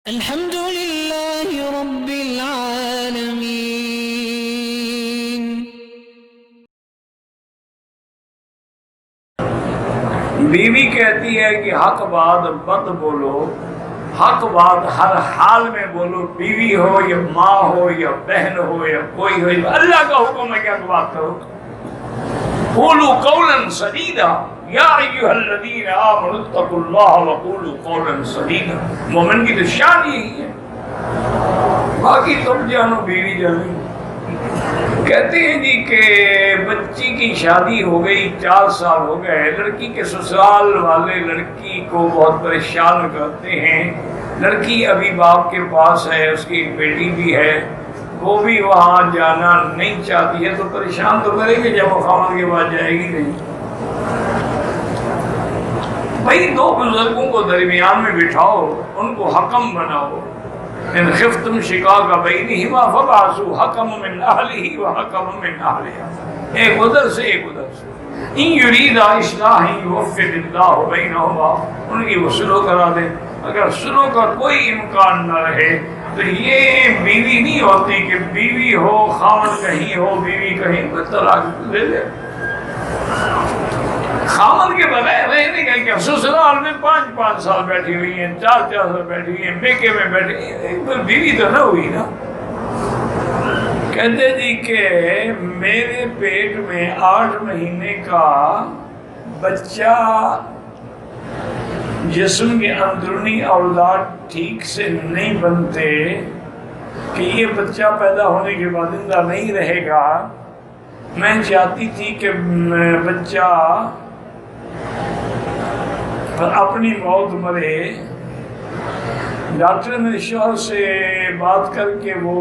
الحمد لله رب العالمين. بیوی کہتی ہے کہ حق بات مت بولو، حق بات ہر حال میں بولو، بیوی ہو یا ماں ہو یا بہن ہو یا کوئی ہو، اللہ کا حکم ہے کہ حق بات کرو. قولوا قولا سدیدا یا ایھا الذین آمنوا اتقوا اللہ وقولوا قولا سدیدا. مومن کی تو شان یہی ہے. باقی تم جانو بیوی جانو. کہتے ہیں جی کہ بچی کی شادی ہو گئی، 4 سال ہو گئے، لڑکی کے سسرال والے لڑکی کو بہت پریشان کرتے ہیں. لڑکی ابھی باپ کے پاس ہے، اس کی ایک بیٹی بھی ہے، وہ بھی وہاں جانا نہیں چاہتی ہے، تو پریشان تو کرے گی جب وہ خاوند کے بعد جائے گی نہیں. بھائی 2 بزرگوں کو درمیان میں بٹھاؤ، ان کو حکم بناؤ. ان خفتم شقاق بینہما فبعثوا حکما من اہلہ وحکما من اہلہا. ایک ادھر سے ایک ادھر سے. ان یریدا اصلاحا یوفق اللہ بینہما. ان کی وہ سلو کرا دیں. اگر سلو کا کوئی امکان نہ رہے تو یہ بیوی نہیں ہوتی کہ بیوی ہو خاوند کہیں ہو بیوی کہیں، طلاق دے دے. خاوند کے بغیر رہنے کا کیا؟ سسرال میں 5 سال بیٹھی ہوئی ہیں، 4 سال بیٹھی ہوئی ہیں، میکے میں بیٹھی ہیں، بیوی تو نہ ہوئی نا. کہتے جی کہ میرے پیٹ میں 8 مہینے کا بچہ، جسم کے اندرونی اولاد ٹھیک سے نہیں بنتے کہ یہ بچہ پیدا ہونے کے بعد زندہ نہیں رہے گا. میں چاہتی تھی کہ بچہ اپنی موت مرے. ڈاکٹر نے شوہر سے بات کر کے وہ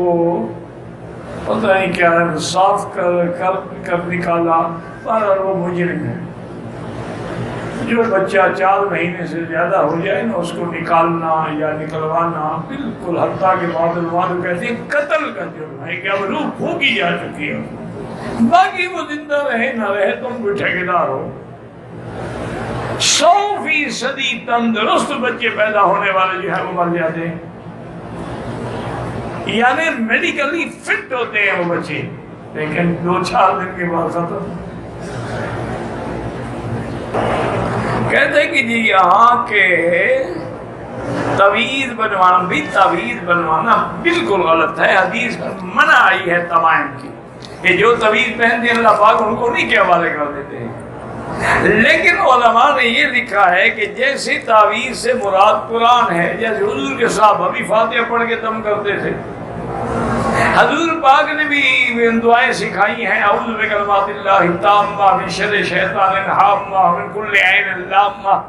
پتہ نہیں کیا ہے صاف کر نکالا، پر وہ مجرم ہے. جو بچہ 4 مہینے سے زیادہ ہو جائے نا، اس کو نکالنا یا نکلوانا بالکل حتیٰ کے بعد علماء کہتے ہیں قتل کا جرم ہے کہ اب روح پھونکی جا چکی ہے. باقی وہ زندہ رہے نہ رہے تم کو ٹھیکیدار ہو. 100% تندرست بچے پیدا ہونے والے جو ہے وہ مر جاتے ہیں، یعنی میڈیکلی فٹ ہوتے ہیں وہ بچے، لیکن 2-4 دن کے بعد ختم. کہتے ہیں کہ جی یہاں کے تعویذ بنوانا، بھی تعویذ بنوانا بالکل غلط ہے. حدیث میں منع آئی ہے تمائم کی کہ جو تعویذ پہنتے ہیں اللہ پاک ان کو نہیں کے حوالے کر دیتے ہیں. لیکن علماء نے یہ لکھا ہے کہ جیسے تعویذ سے مراد قرآن ہے، جیسے حضور کے صحابہ بھی فاتحہ پڑھ کے دم کرتے تھے، حضور پاک نے بھی دعائیں سکھائی ہیں. اعوذ بکلمات اللہ التامہ من شر شیطان الہامہ من کل عین لامہ.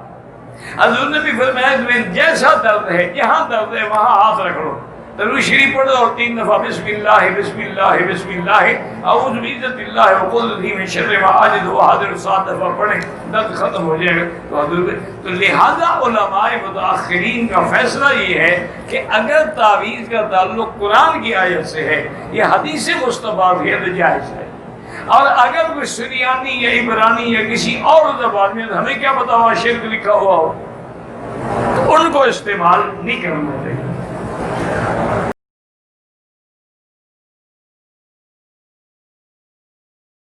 حضور نے بھی فرمایا تمہیں جیسا درد ہے، جہاں درد ہے وہاں ہاتھ رکھ لو، درود شریف پڑھ دو اور 3 دفعہ بسم اللہ بسم اللہ بسم اللہ اعوذ بعزت اللہ وقدرتہ من شر ما اجد وحاضر 7 دفعہ پڑھیں، درد ختم ہو جائے گا. تو لہذا علماء متاخرین کا فیصلہ یہ ہے کہ اگر تعویذ کا تعلق قرآن کی آیت سے ہے، یہ حدیث مصطفیٰ ہے تو جائز ہے. اور اگر کوئی سریانی یا عبرانی یا کسی اور زبان میں، ہمیں کیا پتا ہوا شرک لکھا ہوا ہو، تو ان کو استعمال نہیں کرنا چاہیے.